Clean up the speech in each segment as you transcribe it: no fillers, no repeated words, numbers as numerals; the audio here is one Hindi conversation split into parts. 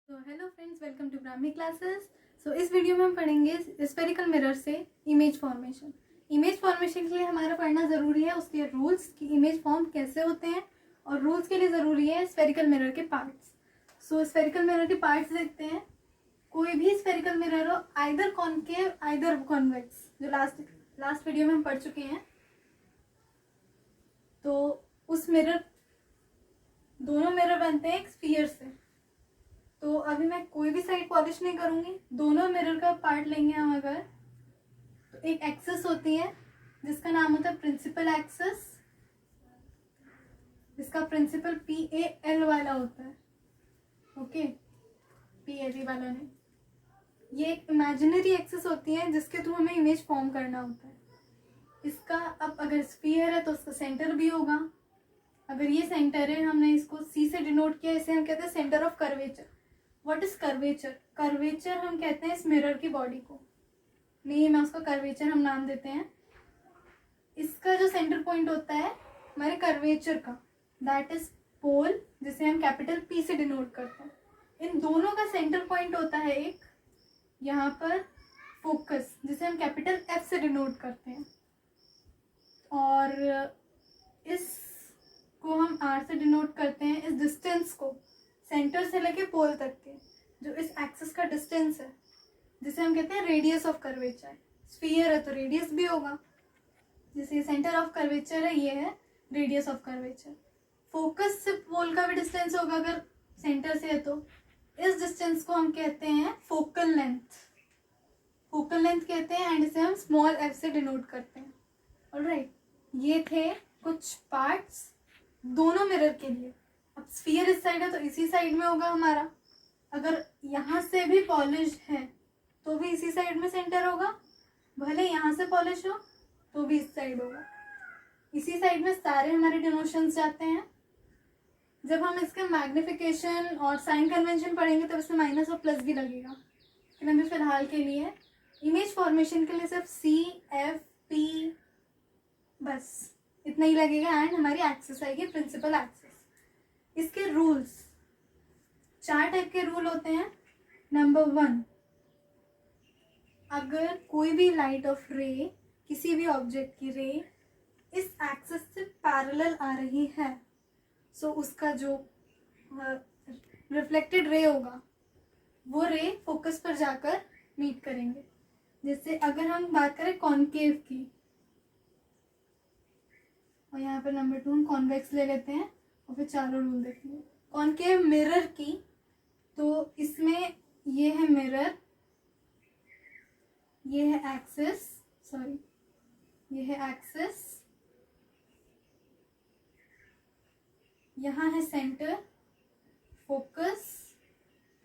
तो hello friends, welcome to Brahmi classes. इस वीडियो में हम पढ़ेंगे स्फेरिकल मिरर से इमेज फॉर्मेशन। इमेज फॉर्मेशन के लिए हमारा पढ़ना ज़रूरी है उसके रूल्स कि इमेज फॉर्म कैसे होते हैं, और रूल्स के लिए ज़रूरी है स्फेरिकल मिरर के पार्ट्स। स्फेरिकल मिरर के पार्ट्स देखते हैं। कोई भी स्फेरिकल मिरर हो, आइदर कॉनकेव आइदर कॉन्वेक्स, जो लास्ट वीडियो में हम पढ़ चुके हैं। तो उस मिरर दोनों मिरर बनते हैं एक स्फीयर से। तो अभी मैं कोई भी साइड पॉलिश नहीं करूंगी, दोनों मिरर का पार्ट लेंगे हम। अगर तो एक एक्सिस होती है जिसका नाम होता है प्रिंसिपल एक्सिस, जिसका प्रिंसिपल PAL वाला होता है। ओके, PAL वाला नहीं। ये एक इमेजिनरी एक्सिस होती है जिसके थ्रू हमें इमेज फॉर्म करना होता है। इसका अब अगर स्फीयर है तो उसका सेंटर भी होगा। अगर ये सेंटर है, हमने इसको C से डिनोट किया, इसे हम कहते हैं centre of curvature. What is curvature? Curvature हम कहते हैं इस मिरर की बॉडी को, नेम है उसका कर्वेचर, हम नाम देते हैं। इसका जो सेंटर पॉइंट होता है हमारे कर्वेचर का, दैट इज पोल, जिसे हम कैपिटल P से डिनोट करते हैं। इन दोनों का सेंटर पॉइंट होता है एक यहाँ पर फोकस, जिसे हम कैपिटल F से डिनोट करते हैं। और इसको हम R से डिनोट करते हैं, इस डिस्टेंस को सेंटर से लेके पोल तक के, जो इस एक्सिस का डिस्टेंस है, जिसे हम कहते हैं रेडियस ऑफ कर्वेचर। स्फीयर है तो रेडियस भी होगा, जैसे सेंटर ऑफ कर्वेचर है, ये है रेडियस ऑफ कर्वेचर। फोकस से पोल का भी डिस्टेंस होगा अगर सेंटर से है तो। इस डिस्टेंस को हम कहते हैं फोकल लेंथ, फोकल लेंथ कहते हैं, एंड इसे हम स्मॉल f से डिनोट करते हैं। ऑलराइट, ये थे कुछ पार्ट्स दोनों मिरर के लिए। अब स्फीयर इस साइड है तो इसी साइड में होगा हमारा। अगर यहाँ से भी पॉलिश है तो भी इसी साइड में सेंटर होगा, भले यहाँ से पॉलिश हो तो भी इस साइड होगा। इसी साइड में सारे हमारे डिनोशंस जाते हैं। जब हम इसका मैग्निफिकेशन और साइन कन्वेंशन पढ़ेंगे तब इसमें माइनस और प्लस भी लगेगा, लेकिन अभी फिलहाल के लिए इमेज फॉर्मेशन के लिए सिर्फ CFP बस इतना ही लगेगा, एंड हमारी एक्सिस आएगी प्रिंसिपल एक्सिस। इसके रूल्स 4 टाइप के रूल होते हैं। नंबर 1, अगर कोई भी लाइट ऑफ रे, किसी भी ऑब्जेक्ट की रे इस एक्सिस से पैरेलल आ रही है, सो उसका जो रिफ्लेक्टेड रे होगा वो रे फोकस पर जाकर मीट करेंगे। जैसे अगर हम बात करें कॉनकेव की, और यहाँ पर नंबर 2 हम कॉन्वेक्स ले लेते हैं, और फिर चारों रूल देखेंगे। कॉनकेव मिरर की, तो इसमें ये है मिरर, ये है एक्सिस, सॉरी ये है एक्सिस, यहाँ है सेंटर, फोकस,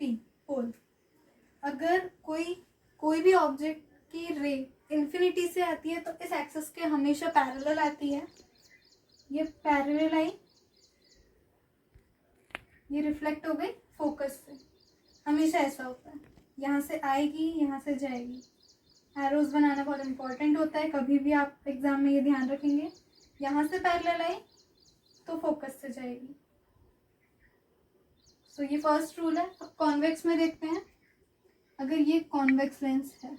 P, पोल। अगर कोई भी ऑब्जेक्ट की रे इन्फिनिटी से आती है तो इस एक्सिस के हमेशा पैरेलल आती है। ये पैरेलल आई, ये रिफ्लेक्ट हो गई फोकस से, हमेशा ऐसा होता है। यहाँ से आएगी, यहाँ से जाएगी। एरोज बनाना बहुत इंपॉर्टेंट होता है, कभी भी आप एग्जाम में ये ध्यान रखेंगे। यहाँ से पैरेलल आई तो फोकस से जाएगी। सो ये फर्स्ट रूल है। अब कॉन्वेक्स में देखते हैं। अगर ये कॉन्वेक्स लेंस है,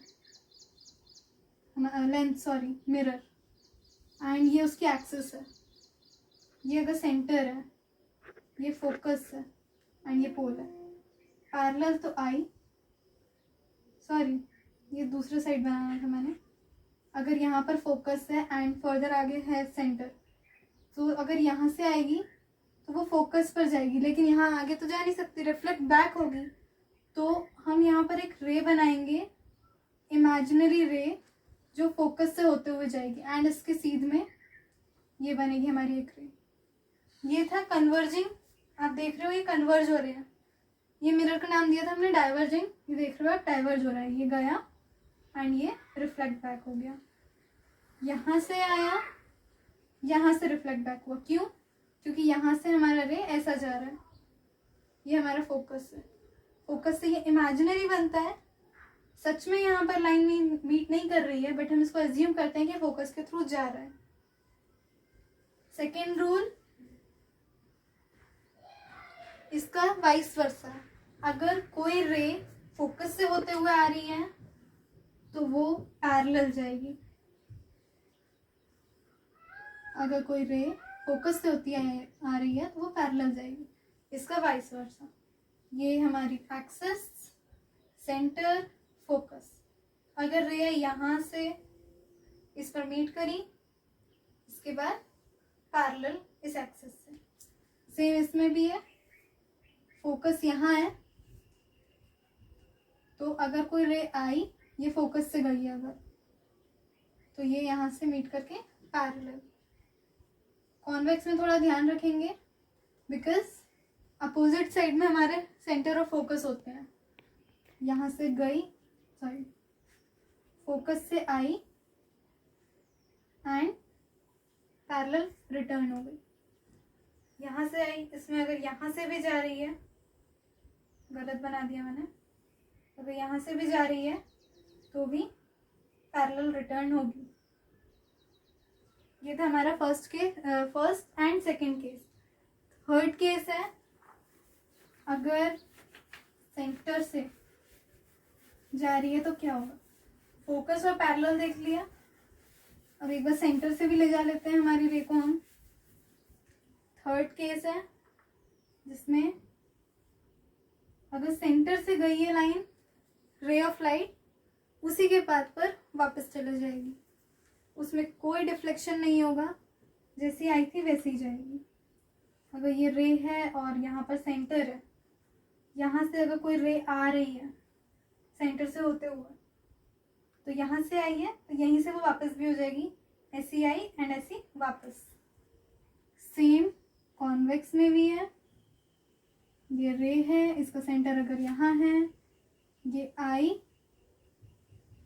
मिरर, एंड ये उसकी एक्सिस है, ये अगर सेंटर है, ये फोकस है, एंड ये पोल है, पैरेलल तो आई, सॉरी ये दूसरे साइड बनाना था मैंने। अगर यहाँ पर फोकस है एंड फर्दर आगे है सेंटर, तो अगर यहाँ से आएगी तो वो फोकस पर जाएगी, लेकिन यहाँ आगे तो जा नहीं सकती, रिफ्लेक्ट बैक होगी। तो हम यहाँ पर एक रे बनाएंगे, इमेजिनरी रे, जो फोकस से होते हुए जाएगी, एंड इसके सीध में ये बनेगी हमारी एक रे। ये था कन्वर्जिंग, आप देख रहे हो ये कन्वर्ज हो रहे हैं। ये मिरर का नाम दिया था हमने डाइवर्जिंग, ये देख रहे हो आप डाइवर्ज हो रहा है, ये गया एंड ये रिफ्लेक्ट बैक हो गया। यहाँ से आया, यहाँ से रिफ्लेक्ट बैक हुआ, क्यों? क्योंकि यहाँ से हमारा रे ऐसा जा रहा है, ये हमारा फोकस है। फोकस से ये इमेजिनरी बनता है, सच में यहाँ पर लाइन मीट नहीं कर रही है, बट हम इसको एज्यूम करते हैं कि फोकस के थ्रू जा रहा है। सेकेंड रूल इसका वाइस वर्सा है। अगर कोई रे फोकस से होते हुए आ रही है तो वो पैरेलल जाएगी, अगर कोई रे फोकस से होती है आ रही है तो वो पैरेलल जाएगी। इसका वाइस वर्सा, ये हमारी एक्सिस, सेंटर, फोकस। अगर रे यहाँ से इस पर मीट करी, इसके बाद पैरेलल इस एक्सिस से। सेम इसमें भी है, फोकस यहाँ है तो अगर कोई रे आई, ये फोकस से गई अगर, तो ये यहाँ से मीट करके पैरेलल। कॉन्वेक्स में थोड़ा ध्यान रखेंगे बिकॉज अपोजिट साइड में हमारे सेंटर ऑफ फोकस होते हैं। यहाँ से गई, सॉरी, फोकस से आई एंड पैरेलल रिटर्न हो गई। यहाँ से आई, इसमें अगर यहाँ से भी जा रही है, गलत बना दिया मैंने, अगर यहाँ से भी जा रही है तो भी पैरेलल रिटर्न होगी। ये था हमारा first and second case. Third case है, अगर सेंटर से जा रही है तो क्या होगा। फोकस और पैरेलल देख लिया, अब एक बार सेंटर से भी ले जा लेते हैं हमारी रे को हम। थर्ड केस है जिसमें अगर सेंटर से गई है लाइन, रे ऑफ लाइट उसी के पाथ पर वापस चले जाएगी, उसमें कोई डिफ्लेक्शन नहीं होगा, जैसी आई थी वैसी ही जाएगी। अगर ये रे है और यहाँ पर सेंटर है, यहाँ से अगर कोई रे आ रही है सेंटर से होते हुए, तो यहाँ से आई है तो यहीं से वो वापस भी हो जाएगी, ऐसी आई एंड ऐसी वापस। सेम कॉन्वेक्स में भी है, ये रे है, इसका सेंटर अगर यहाँ है, ये आई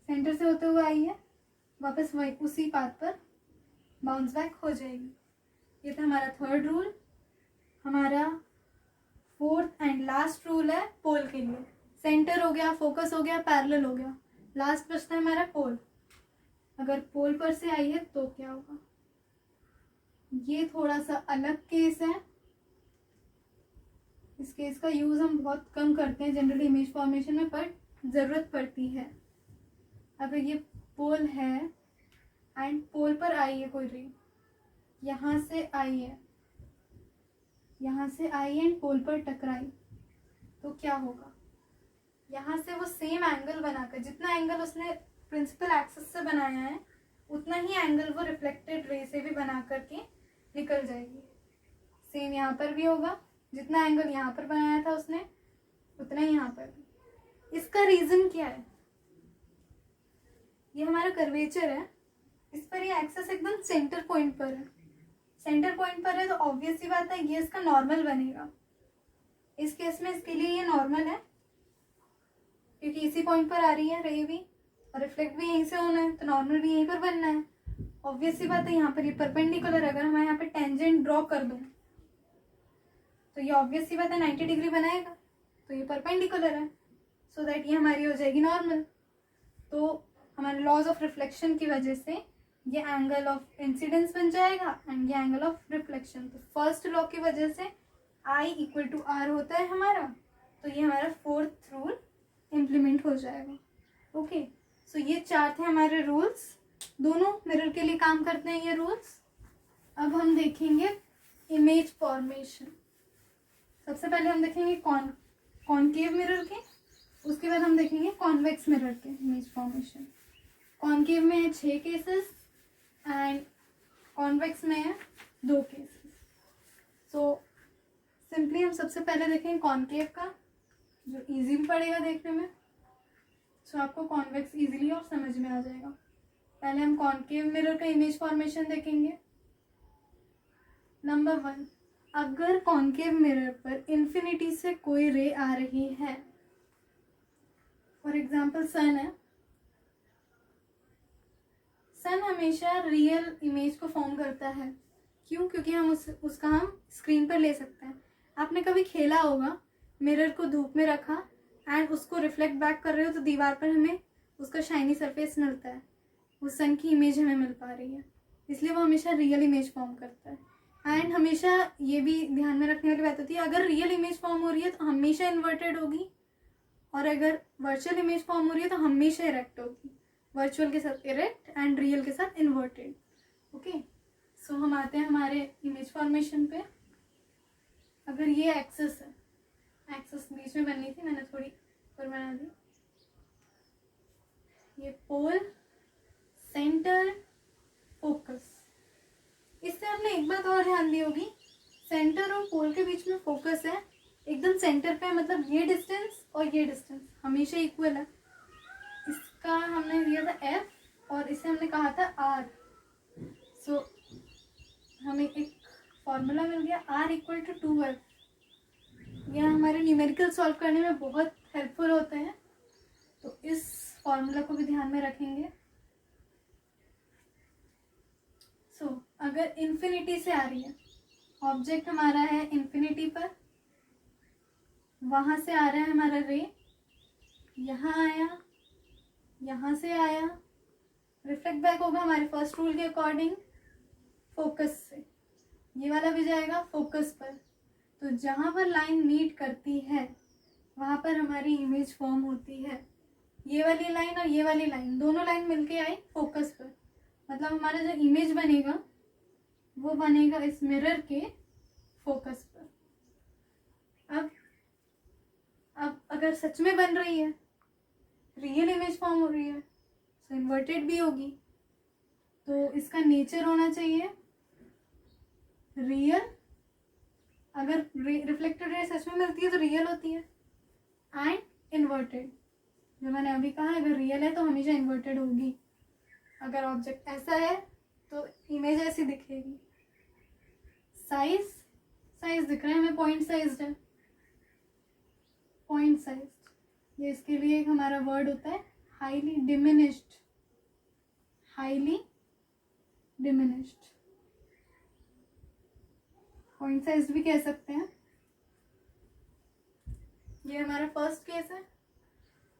सेंटर से होते हुए आई है, वापस वही उसी पाथ पर बाउंस बैक हो जाएगी। ये था हमारा थर्ड रूल। हमारा फोर्थ एंड लास्ट रूल है पोल के लिए। सेंटर हो गया, फोकस हो गया, पैरेलल हो गया, लास्ट बचता है हमारा पोल। अगर पोल पर से आई है तो क्या होगा। ये थोड़ा सा अलग केस है, इस केस का यूज हम बहुत कम करते हैं जनरली इमेज फॉर्मेशन में, पर जरूरत पड़ती है। अगर ये पोल है एंड पोल पर आई है कोई रे, यहाँ से आई है, यहाँ से आई एंड पोल पर टकराई, तो क्या होगा। यहाँ से वो सेम एंगल बनाकर, जितना एंगल उसने प्रिंसिपल एक्सिस से बनाया है उतना ही एंगल वो रिफ्लेक्टेड रे से भी बना करके निकल जाएगी। सेम यहाँ पर भी होगा, जितना एंगल यहाँ पर बनाया था उसने उतना ही यहाँ पर भी। इसका रीजन क्या है, ये हमारा कर्वेचर है, इस पर ये एक्सेस एकदम सेंटर पॉइंट पर है। सेंटर पॉइंट पर है तो ऑब्वियस सी बात है ये इसका नॉर्मल बनेगा। इस केस में इसके लिए ये नॉर्मल है क्योंकि इसी पॉइंट पर आ रही है रे भी, और रिफ्लेक्ट भी यहीं से होना है तो नॉर्मल भी यहीं पर बनना है। ऑब्वियस सी बात है यहाँ पर ये परपेंडिकुलर, अगर मैं यहाँ पे टेंजेंट ड्रॉ कर दूँ तो ये ऑब्वियस सी बात है 90 डिग्री बनाएगा, तो ये परपेंडिकुलर है, सो दैट ये हमारी हो जाएगी नॉर्मल। तो हमारे लॉज ऑफ रिफ्लेक्शन की वजह से ये एंगल ऑफ इंसिडेंस बन जाएगा एंड ये एंगल ऑफ रिफ्लेक्शन। तो फर्स्ट लॉ की वजह से I इक्वल टू R होता है हमारा, तो ये हमारा फोर्थ रूल इम्प्लीमेंट हो जाएगा। ओके, सो ये चार थे हमारे रूल्स, दोनों मिरर के लिए काम करते हैं ये रूल्स। अब हम देखेंगे इमेज फॉर्मेशन। सबसे पहले हम देखेंगे कॉनकेव मिरर के, उसके बाद हम देखेंगे कॉन्वेक्स मिरर के इमेज फॉर्मेशन। कॉनकेव में है 6 केसेस एंड कॉन्वेक्स में है 2 केसेस। सो सिंपली हम सबसे पहले देखेंगे कॉनकेव का, जो इजी भी पड़ेगा देखने में, सो आपको कॉन्वेक्स इजीली और समझ में आ जाएगा। पहले हम कॉनकेव मिरर का इमेज फॉर्मेशन देखेंगे। नंबर 1, अगर कॉनकेव मिरर पर इन्फिनिटी से कोई रे आ रही है, फॉर एग्जाम्पल सन है, सन हमेशा रियल इमेज को फॉर्म करता है। क्यों? क्योंकि हम उसका हम स्क्रीन पर ले सकते हैं। आपने कभी खेला होगा, मिरर को धूप में रखा एंड उसको रिफ्लेक्ट बैक कर रहे हो तो दीवार पर हमें उसका शाइनी सरफेस मिलता है, उस सन की इमेज हमें मिल पा रही है, इसलिए वो हमेशा रियल इमेज फॉर्म करता है। एंड हमेशा ये भी ध्यान में रखने वाली बात होती है, अगर रियल इमेज फॉर्म हो रही है तो हमेशा इन्वर्टेड होगी, और अगर वर्चुअल इमेज फॉर्म हो रही है तो हमेशा इरेक्ट होगी। वर्चुअल के साथ इरेक्ट एंड रियल के साथ इन्वर्टेड। ओके, सो हम आते हैं हमारे इमेज फॉर्मेशन पे। अगर ये एक्सेस है, एक्सेस बीच में बननी थी, मैंने थोड़ी ऊपर बना दी। ये पोल, सेंटर, फोकस। इससे हमने एक बात और ध्यान दी होगी, सेंटर और पोल के बीच में फोकस है, एकदम सेंटर पे, मतलब ये डिस्टेंस और ये डिस्टेंस हमेशा इक्वल है। इसका हमने दिया था F और इसे हमने कहा था R। सो हमें एक फॉर्मूला मिल गया R इक्वल टू 2F। यह हमारे न्यूमेरिकल सॉल्व करने में बहुत हेल्पफुल होते हैं, तो इस फॉर्मूला को भी ध्यान में रखेंगे। सो अगर इन्फिनिटी से आ रही है, ऑब्जेक्ट हमारा है इन्फिनिटी पर, वहां से आ रहा है हमारा रे, यहाँ आया, यहाँ से आया, रिफ्लेक्ट बैक होगा हमारे फर्स्ट रूल के अकॉर्डिंग फोकस से, ये वाला भी जाएगा फोकस पर। तो जहाँ पर लाइन मीट करती है वहाँ पर हमारी इमेज फॉर्म होती है। ये वाली लाइन और ये वाली लाइन, दोनों लाइन मिलके आई फोकस पर, मतलब हमारा जो इमेज बनेगा वो बनेगा इस मिरर के फोकस पर। अब अगर सच में बन रही है, रियल इमेज फॉर्म हो रही है, तो इन्वर्टेड भी होगी, तो इसका नेचर होना चाहिए रियल। अगर रिफ्लेक्टेड रे सच में मिलती है तो रियल होती है, एंड इन्वर्टेड, जो मैंने अभी कहा, अगर रियल है तो हमेशा इन्वर्टेड होगी। अगर ऑब्जेक्ट ऐसा है तो इमेज ऐसी दिखेगी। साइज, साइज दिख रहा है हमें, पॉइंट साइज है, पॉइंट साइज, ये इसके लिए एक हमारा वर्ड होता है highly diminished, highly diminished, point size भी कह सकते हैं। ये हमारा फर्स्ट केस है,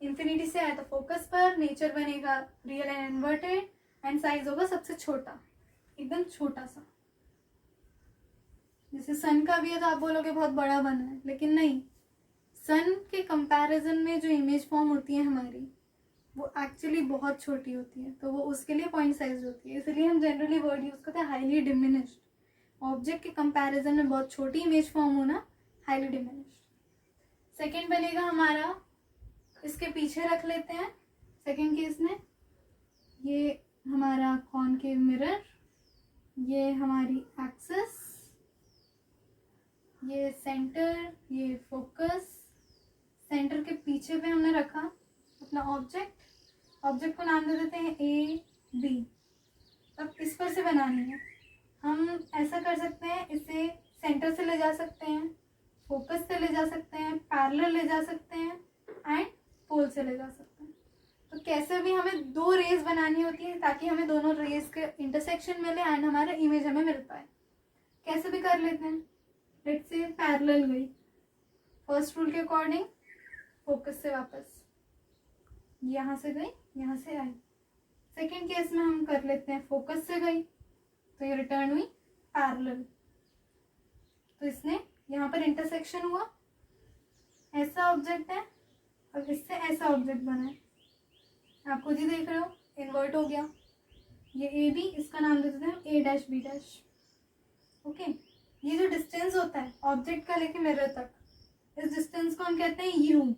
इन्फिनिटी से आया तो फोकस पर, नेचर बनेगा real and inverted, and size होगा सबसे छोटा, एकदम छोटा सा। जैसे सन का भी है तो आप बोलोगे बहुत बड़ा बना है, लेकिन नहीं, सन के कंपैरिजन में जो इमेज फॉर्म होती है हमारी वो एक्चुअली बहुत छोटी होती है, तो वो उसके लिए पॉइंट साइज होती है। इसलिए हम जनरली वर्ड यूज करते हैं हाईली डिमिनिश्ड, ऑब्जेक्ट के कंपैरिजन में बहुत छोटी इमेज फॉर्म होना, हाईली डिमिनिश्ड। सेकेंड बनेगा हमारा, इसके पीछे रख लेते हैं सेकेंड केस में, ये हमारा कॉनकेव मिरर, ये हमारी एक्सिस, ये सेंटर, ये फोकस। सेंटर के पीछे पे हमने रखा अपना ऑब्जेक्ट, ऑब्जेक्ट को नाम दे देते हैं ए बी। अब इस पर से बनानी है, हम ऐसा कर सकते हैं, इसे सेंटर से ले जा सकते हैं, फोकस से ले जा सकते हैं, पैरेलल ले जा सकते हैं, एंड पोल से ले जा सकते हैं। तो कैसे भी हमें दो रेज बनानी होती है ताकि हमें दोनों रेज के इंटरसेक्शन मिले एंड हमारा इमेज हमें मिल पाए। कैसे भी कर लेते हैं, लेट्स से पैरेलल गई, फर्स्ट रूल के अकॉर्डिंग फोकस से वापस यहाँ से गई, यहाँ से आई। सेकेंड केस में हम कर लेते हैं फोकस से गई तो ये रिटर्न हुई पैरेलल, तो इसने यहाँ पर इंटरसेक्शन हुआ, ऐसा ऑब्जेक्ट है, अब इससे ऐसा ऑब्जेक्ट बना है, आप खुद ही देख रहे हो, इन्वर्ट हो गया। ये ए बी, इसका नाम दे देते हैं ए डैश बी डैश। ओके, ये जो डिस्टेंस होता है ऑब्जेक्ट का लेके मिरर तक, इस डिस्टेंस को हम कहते हैं यू,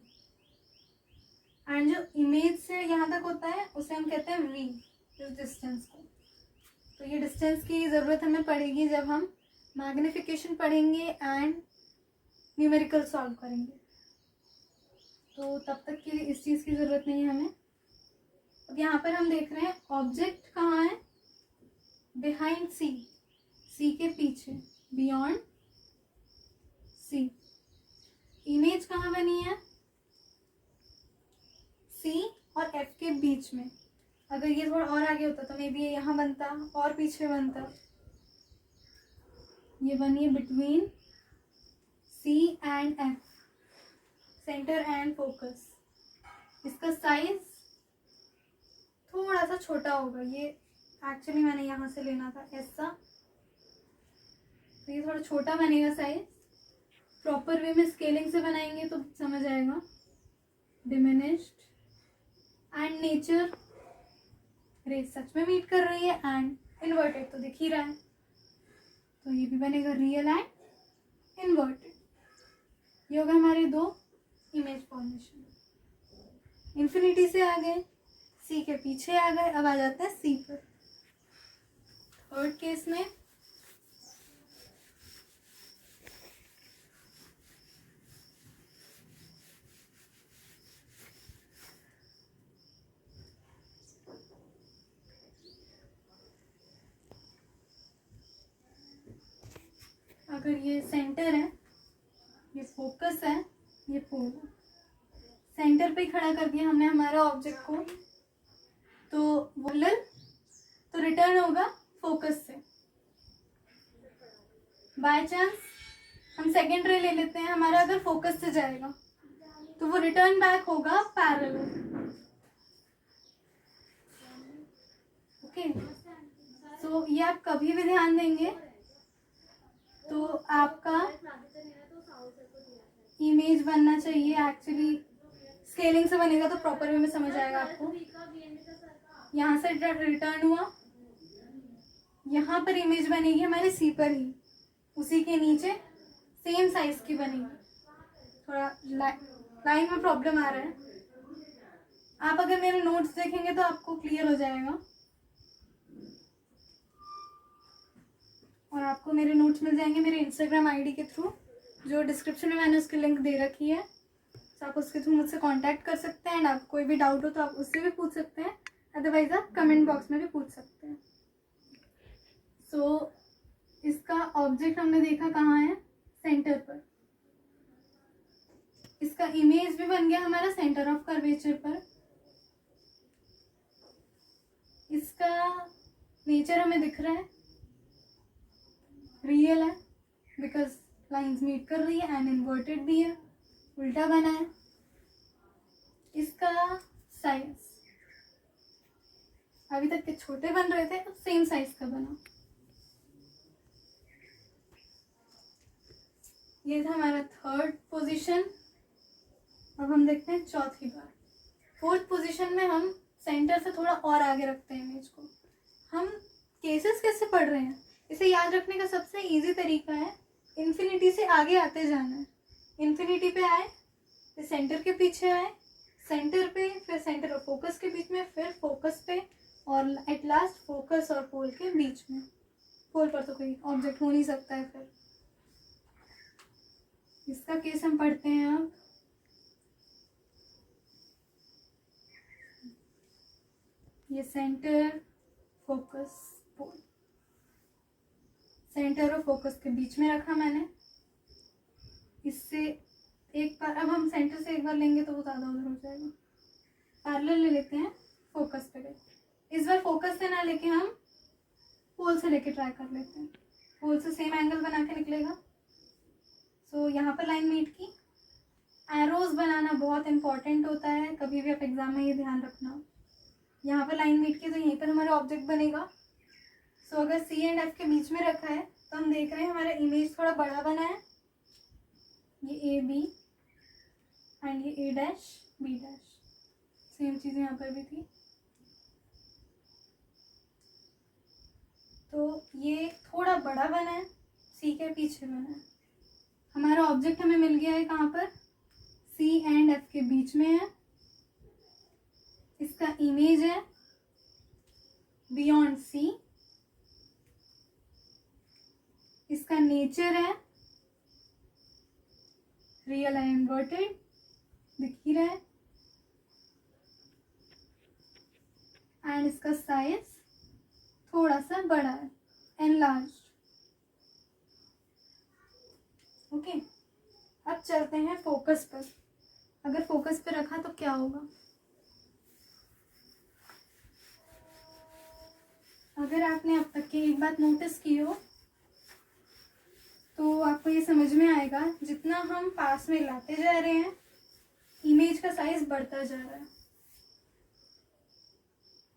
एंड जो इमेज से यहाँ तक होता है उसे हम कहते हैं वी, इस डिस्टेंस को। तो ये डिस्टेंस की ज़रूरत हमें पड़ेगी जब हम मैग्निफिकेशन पढ़ेंगे एंड न्यूमेरिकल सॉल्व करेंगे, तो तब तक के लिए इस चीज़ की ज़रूरत नहीं है हमें। अब यहाँ पर हम देख रहे हैं ऑब्जेक्ट कहाँ है, बिहाइंड सी, सी के पीछे, बियॉन्ड सी। इमेज कहाँ बनी है, सी और एफ के बीच में। अगर ये थोड़ा और आगे होता तो मे बी ये यहाँ बनता और पीछे बनता, ये बनी है between C and F, centre and focus. इसका साइज थोड़ा सा छोटा होगा, ये एक्चुअली मैंने यहाँ से लेना था ऐसा, तो ये थोड़ा छोटा बनेगा साइज। प्रॉपर वे में स्केलिंग से बनाएंगे तो समझ आएगा। डिमिनिश्ड एंड नेचर, रेस सच में मीट कर रही है, एंड इन्वर्टेड तो दिख ही रहा है, तो ये भी बनेगा रियल एंड इन्वर्टेड। ये होगा हमारे दो इमेज फॉर्मेशन। इन्फिनिटी से आ गए, सी के पीछे आ गए, अब आ जाते हैं सी पर। थर्ड केस में अगर ये सेंटर है, ये फोकस है, ये पोल है, सेंटर पे खड़ा कर दिया हमने हमारा ऑब्जेक्ट को, तो वोलल तो रिटर्न होगा फोकस से। बाय चांस हम सेकेंड रे ले लेते हैं, हमारा अगर फोकस से जाएगा तो वो रिटर्न बैक होगा पैरेलल। ओके, सो ये आप कभी भी ध्यान देंगे तो आपका इमेज बनना चाहिए। एक्चुअली स्केलिंग से बनेगा तो प्रॉपर वे में समझ आएगा आपको। यहाँ से रिटर्न हुआ, यहाँ पर इमेज बनेगी हमारे सी पर ही, उसी के नीचे सेम साइज की बनेगी। थोड़ा लाइन में प्रॉब्लम आ रहा है, आप अगर मेरे नोट्स देखेंगे तो आपको क्लियर हो जाएगा, और आपको मेरे नोट्स मिल जाएंगे मेरे इंस्टाग्राम आईडी के थ्रू, जो डिस्क्रिप्शन में मैंने उसकी लिंक दे रखी है। तो आप उसके थ्रू मुझसे कांटेक्ट कर सकते हैं, एंड आप कोई भी डाउट हो तो आप उससे भी पूछ सकते हैं, अदरवाइज आप कमेंट बॉक्स में भी पूछ सकते हैं। सो इसका ऑब्जेक्ट हमने देखा कहाँ है, सेंटर पर। इसका इमेज भी बन गया हमारा सेंटर ऑफ कर्वेचर पर। इसका नेचर हमें दिख रहा है, रियल है, बिकॉज लाइंस मीट कर रही है, एंड इन्वर्टेड भी है, उल्टा बना है। इसका साइज अभी तक के छोटे बन रहे थे, अब सेम साइज का बना। ये था हमारा थर्ड पोजीशन। अब हम देखते हैं चौथी बार। फोर्थ पोजीशन में हम सेंटर से थोड़ा और आगे रखते हैं इमेज को। हम केसेस कैसे पढ़ रहे हैं, इसे याद रखने का सबसे इजी तरीका है इन्फिनिटी से आगे आते जाना है। इन्फिनिटी पे आए, फिर सेंटर के पीछे आए, सेंटर पे, फिर सेंटर और फोकस के बीच में, फिर फोकस पे, और एट लास्ट फोकस और पोल के बीच में। पोल पर तो कोई ऑब्जेक्ट हो नहीं सकता है। फिर इसका केस हम पढ़ते हैं अब। ये सेंटर, फोकस, पोल, सेंटर और फोकस के बीच में रखा मैंने। इससे एक बार, अब हम सेंटर से एक बार लेंगे तो वो ज़्यादा उधर हो जाएगा। पैरेलल ले लेते हैं, फोकस पे गए। इस बार फोकस से ना लेके हम पोल से लेके ट्राई कर लेते हैं। पोल से सेम एंगल बना के निकलेगा। सो यहाँ पर लाइन मीट की। एरोज बनाना बहुत इंपॉर्टेंट होता है, कभी भी आप एग्जाम में ये ध्यान रखना। यहाँ पर लाइन मीट की तो यहीं पर हमारा ऑब्जेक्ट बनेगा। सो अगर सी एंड एफ के बीच में रखा है तो हम देख रहे हैं हमारा इमेज थोड़ा बड़ा बना है। ये ए बी एंड ये ए डैश बी डैश, सेम चीज़ यहाँ पर भी थी। तो ये थोड़ा बड़ा बना है, सी के पीछे बना है। हमारा ऑब्जेक्ट हमें मिल गया है कहाँ पर, सी एंड एफ के बीच में है। इसका इमेज है बियॉन्ड सी। इसका नेचर है रियल एंड इन्वर्टेड, दिख ही रहा है। एंड इसका साइज थोड़ा सा बड़ा है, एनलार्ज्ड। ओके, अब चलते हैं फोकस पर। अगर फोकस पे रखा तो क्या होगा। अगर आपने अब तक की एक बात नोटिस की हो तो आपको ये समझ में आएगा, जितना हम पास में लाते जा रहे हैं इमेज का साइज बढ़ता जा रहा है,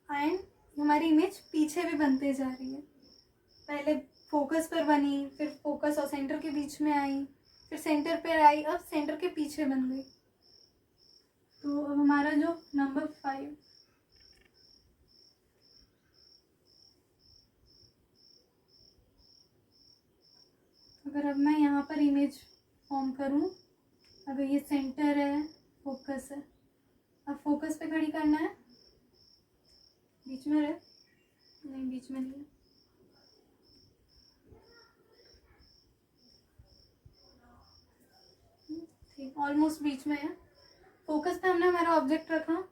एंड हमारी इमेज पीछे भी बनते जा रही है। पहले फोकस पर बनी, फिर फोकस और सेंटर के बीच में आई, फिर सेंटर पर आई, अब सेंटर के पीछे बन गई। तो अब हमारा जो नंबर 5, अगर अब मैं यहाँ पर इमेज फॉर्म करूँ, अगर ये सेंटर है, फोकस है, अब फोकस पे खड़ी करना है, बीच में रहे, नहीं बीच में नहीं है, ठीक ऑलमोस्ट बीच में है। फोकस पे हमने हमारा ऑब्जेक्ट रखा,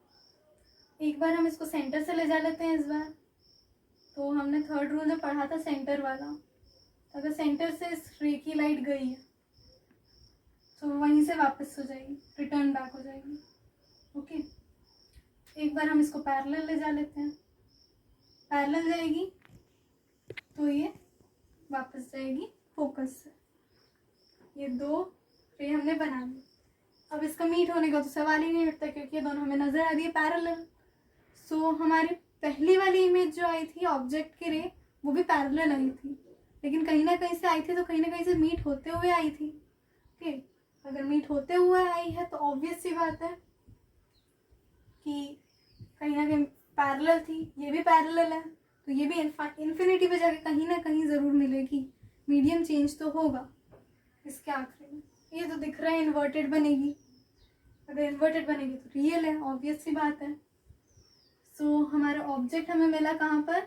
एक बार हम इसको सेंटर से ले जा लेते हैं इस बार। तो हमने थर्ड रूल में पढ़ा था सेंटर वाला, अगर सेंटर से इस रे की लाइट गई है तो वहीं से वापस हो जाएगी, रिटर्न बैक हो जाएगी। ओके, एक बार हम इसको पैरेलल ले जा लेते हैं, पैरेलल जाएगी तो ये वापस जाएगी फोकस से। ये 2 रे हमने बना ली। अब इसका मीट होने का तो सवाल ही नहीं उठता, क्योंकि ये दोनों हमें नजर आ रही है पैरेलल। सो हमारी पहली वाली इमेज जो आई थी ऑब्जेक्ट की रे, वो भी पैरेलल आई थी, लेकिन कहीं ना कहीं से आई थी, तो कहीं ना कहीं से मीट होते हुए आई थी। ओके, अगर मीट होते हुए आई है तो ऑब्वियस सी बात है कि कहीं ना कहीं पैरेलल थी, ये भी पैरेलल है, तो ये भी इन्फिनिटी पे जाके कहीं ना कहीं ज़रूर मिलेगी, मीडियम चेंज तो होगा इसके आखिरी में। ये तो दिख रहा है इन्वर्टेड बनेगी, अगर इन्वर्टेड बनेगी तो रियल है, ऑब्वियस सी बात है। सो हमारा ऑब्जेक्ट हमें मिला कहाँ पर,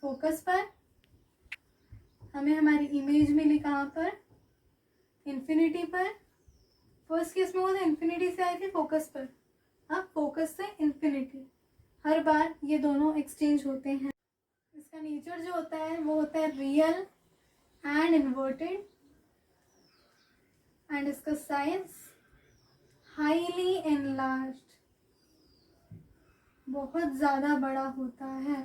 फोकस पर, हमें हमारी इमेज मिली कहाँ पर, इन्फिनिटी पर। फर्स्ट केस में वो तो इन्फिनिटी से आई थी फोकस पर, अब फोकस से इन्फिनिटी, हर बार ये दोनों एक्सचेंज होते हैं। इसका नेचर जो होता है वो होता है रियल एंड इन्वर्टेड, एंड इसका साइज हाईली एनलार्ज्ड, बहुत ज़्यादा बड़ा होता है,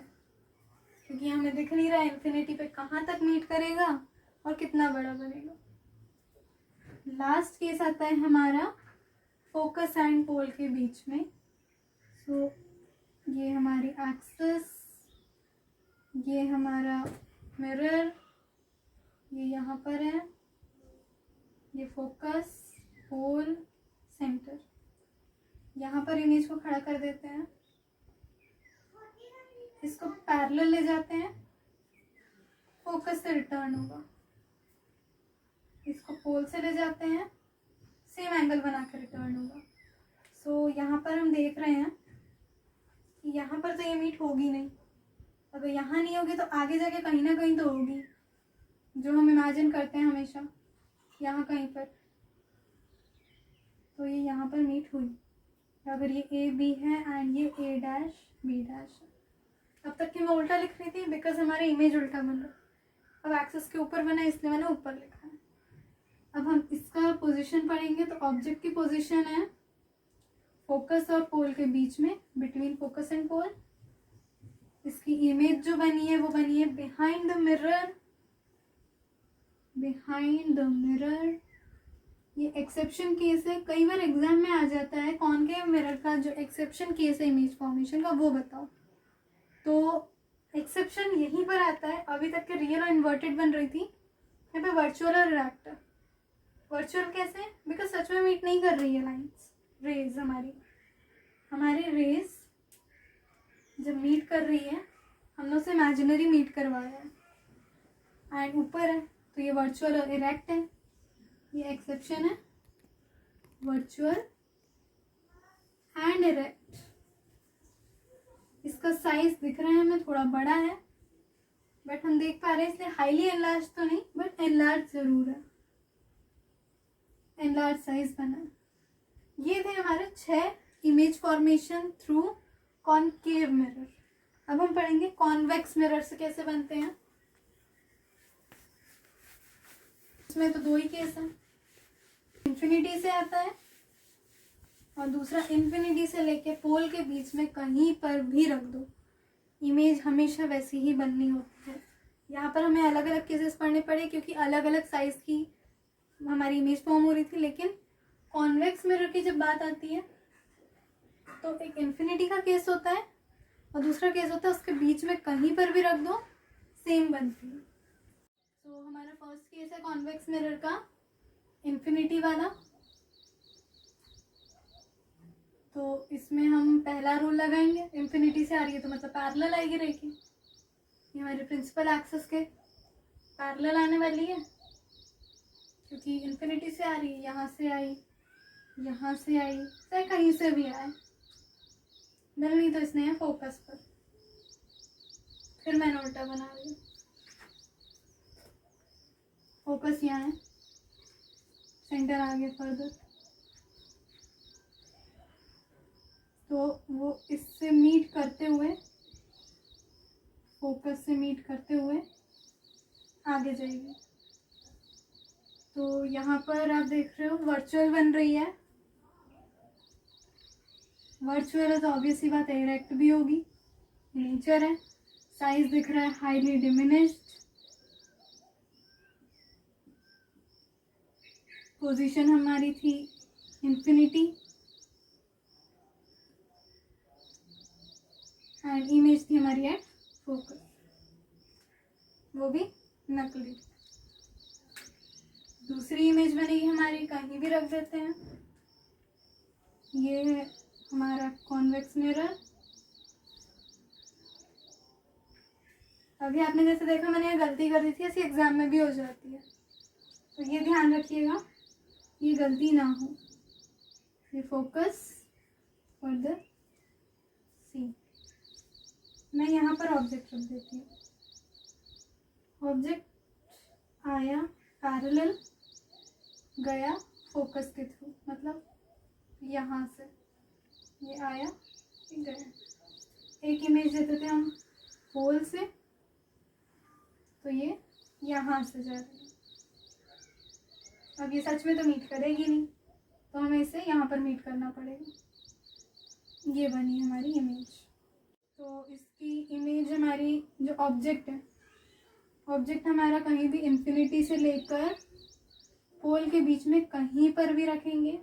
क्योंकि हमें दिख नहीं रहा है इन्फिनिटी पे कहाँ तक मीट करेगा और कितना बड़ा बनेगा। लास्ट केस आता है हमारा फोकस एंड पोल के बीच में। सो ये हमारी एक्सिस, ये हमारा मिरर, ये यहाँ पर है, ये फोकस, पोल, सेंटर। यहाँ पर इमेज को खड़ा कर देते हैं, इसको पैरेलल ले जाते हैं, फोकस से रिटर्न होगा, इसको पोल से ले जाते हैं, सेम एंगल बना कर रिटर्न होगा। सो यहाँ पर हम देख रहे हैं कि यहाँ पर तो ये मीट होगी नहीं, अगर यहाँ नहीं होगी तो आगे जाके कहीं ना कहीं तो होगी, जो हम इमेजिन करते हैं हमेशा यहाँ कहीं पर, तो ये यहाँ पर मीट हुई। अगर ये ए बी है एंड ये ए डैश बी डैश है। अब तक की मैं उल्टा लिख रही थी बिकॉज हमारा इमेज उल्टा बन रहा, अब एक्सेस के ऊपर बना इसलिए मैंने ऊपर लिखा है। अब हम इसका पोजीशन पढ़ेंगे, तो ऑब्जेक्ट की पोजीशन है फोकस और पोल के बीच में, बिटवीन फोकस एंड पोल। इसकी इमेज जो बनी है वो बनी है behind the mirror, behind the mirror. ये एक्सेप्शन केस है, कई बार एग्जाम में आ जाता है कॉनकेव मिरर का जो एक्सेप्शन केस है इमेज फॉर्मेशन का वो बताओ, तो एक्सेप्शन यहीं पर आता है। अभी तक के रियल और इन्वर्टेड बन रही थी, यहाँ पे वर्चुअल और रिएक्टर। वर्चुअल कैसे, बिकॉज सच में मीट नहीं कर रही है लाइन्स, रेज हमारी रेज जब मीट कर रही है हमने उसे इमेजिनरी मीट करवाया है, एंड ऊपर है तो ये वर्चुअल और इरेक्ट है, ये एक्सेप्शन है, वर्चुअल एंड इरेक्ट। इसका साइज दिख रहा है हमें थोड़ा बड़ा है, बट हम देख पा रहे हैं इसलिए हाईली एनलार्ज तो नहीं, बट एनलार्ज जरूर है, एनलार्ज साइज बना है। ये थे हमारे 6 image formation through concave mirror. अब हम पढ़ेंगे कॉन्वेक्स मिरर से कैसे बनते हैं। इसमें तो 2 ही केस है, इन्फिनिटी से आता है और दूसरा इन्फिनिटी से लेके पोल के बीच में कहीं पर भी रख दो, इमेज हमेशा वैसी ही बननी होती है। यहाँ पर हमें अलग अलग केसेस पढ़ने पड़े क्योंकि अलग अलग साइज की हमारी इमेज फॉर्म हो रही थी, लेकिन कॉन्वेक्स मिरर की जब बात आती है तो एक इन्फिनिटी का केस होता है और दूसरा केस होता है उसके बीच में कहीं पर भी रख दो सेम बनती है। सो हमारा फर्स्ट केस है कॉन्वेक्स मिरर का, इन्फिनिटी वाला। तो इसमें हम पहला रूल लगाएंगे, इन्फिनिटी से आ रही है तो मतलब पैरेलल आएगी रेखी। ये हमारे प्रिंसिपल एक्सिस के पैरेलल आने वाली है, क्योंकि इन्फिनिटी से आ रही है, यहाँ से आई, यहाँ से आई, चाहे कहीं से भी आए, मिल नहीं तो इसने है फोकस पर। फिर मैंने उल्टा बना लिया, फोकस यहाँ है, सेंटर आगे फर्दर, तो वो इससे मीट करते हुए, फोकस से मीट करते हुए आगे जाएगी। तो यहाँ पर आप देख रहे हो वर्चुअल बन रही है। वर्चुअल है तो ऑब्वियस सी बात है इरेक्ट भी होगी, नेचर है। साइज दिख रहा है हाईली डिमिनिश्ड, पोजीशन हमारी थी इन्फिनिटी, एंड इमेज थी हमारी एट फोकस, वो भी नकली। दूसरी इमेज बनेगी हमारी, कहीं भी रख देते हैं, ये है हमारा कॉन्वेक्स मिरर। अभी आपने जैसे देखा मैंने यहाँ गलती कर दी थी, ऐसी एग्जाम में भी हो जाती है, तो ये ध्यान रखिएगा ये गलती ना हो। ये फोकस और द सी, मैं यहाँ पर ऑब्जेक्ट रख देती हूँ। ऑब्जेक्ट आया पैरेलल, गया फोकस के थ्रू, मतलब यहाँ से ये आया, ये गया। एक इमेज देते थे हम पोल से, तो ये यहाँ से जा रही है। अब ये सच में तो मीट करेगी नहीं, तो हमें इसे यहाँ पर मीट करना पड़ेगा। ये बनी हमारी इमेज। तो इसकी इमेज हमारी जो ऑब्जेक्ट है, ऑब्जेक्ट हमारा कहीं भी इन्फिनिटी से लेकर पोल के बीच में कहीं पर भी रखेंगे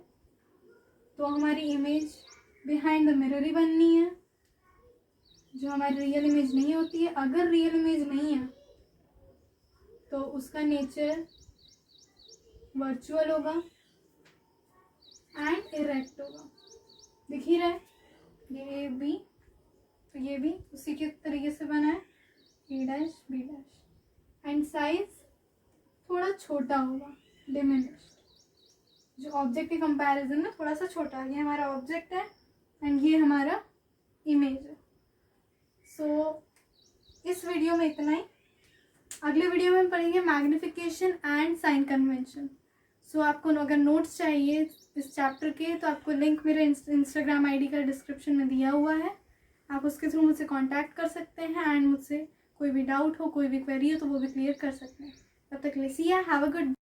तो हमारी इमेज बिहाइंड द मिरर ही बननी है, जो हमारी रियल इमेज नहीं होती है। अगर रियल इमेज नहीं है तो उसका नेचर वर्चुअल होगा एंड इरेक्ट होगा। दिख ही रहा है ये बी, तो ये भी उसी के तरीके से बना है, A dash B dash, and size थोड़ा छोटा होगा, डिमिनिश्ड। जो ऑब्जेक्ट के कंपैरिजन में थोड़ा सा छोटा, ये हमारा ऑब्जेक्ट है एंड ये हमारा इमेज है। सो इस वीडियो में इतना ही। अगले वीडियो में हम पढ़ेंगे मैग्निफिकेशन एंड साइन कन्वेंशन। सो आपको अगर नोट्स चाहिए इस चैप्टर के तो आपको लिंक मेरे इंस्टाग्राम आईडी का डिस्क्रिप्शन में दिया हुआ है, आप उसके थ्रू मुझसे कांटेक्ट कर सकते हैं एंड मुझसे कोई भी डाउट हो, कोई भी क्वेरी हो तो वो भी क्लियर कर सकते हैं। तब तक के लिए सी या, हैव अ गुड